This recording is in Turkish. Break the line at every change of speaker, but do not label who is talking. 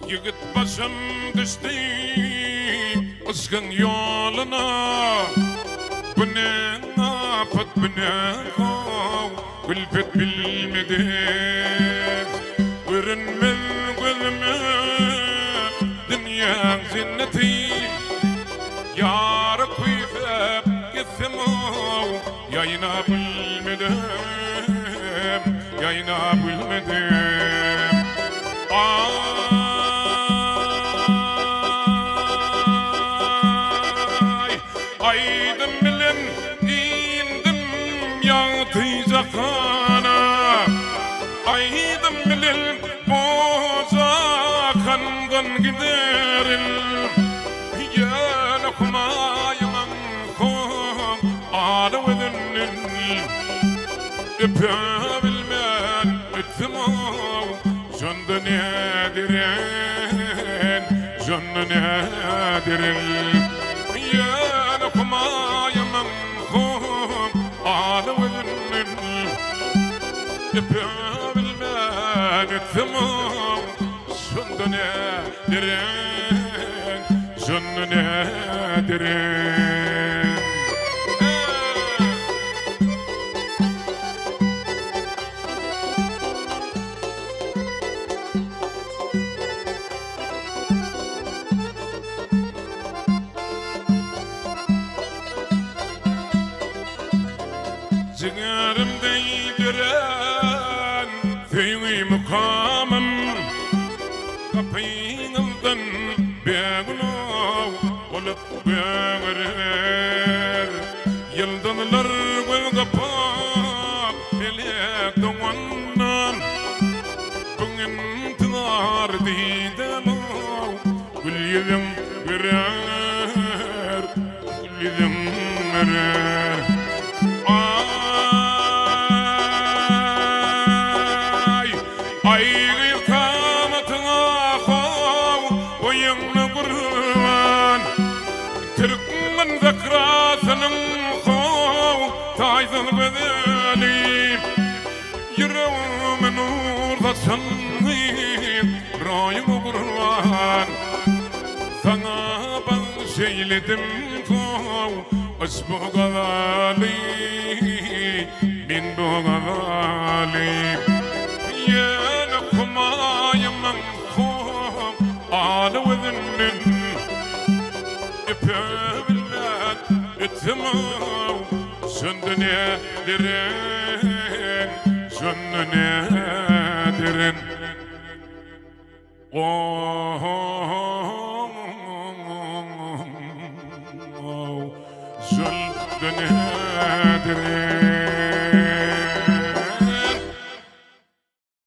Yigit başım düştü ızgın yoluna. Bu ne afet, bu ne kov, gülfet bilmedim. Görünmez gözüme dünya zinneti. Yârı kuyup gitsem o, yayına bilmedim, yayına bilmedim. Aydım bilen indim yağtıyacakana. Aydım bilen boza kandan giderim. Yan okumayman kom ağlı ödünün. Öpebilmen ötüm o jönde nediren, jönde nediren. Yan okumayman kom ağlı ödünün. Öpebilmen ötüm o jönde nediren, jönde nediren. Ciğerim değdiren feyni mukamım. Kapıyınızdan beğenu olup beğerir. Yıldızlar göz kapap elek doğandan. Bugün tınar didem gül yüzüm verer, gül yüzüm verer. Aygı kamatına kov, oyunu kurban. Türkmen zakrasının kov, tayzın bedelim. Yüreğimin urda sanayım, rayımı kurban. Sana ben şeyledim kov, aç bu gazali, bin bu gazali. Yan okumayman kom ağlı ödünün. Öpebilmen ötüm o jönde nediren, jönde nediren. Jönde nediren.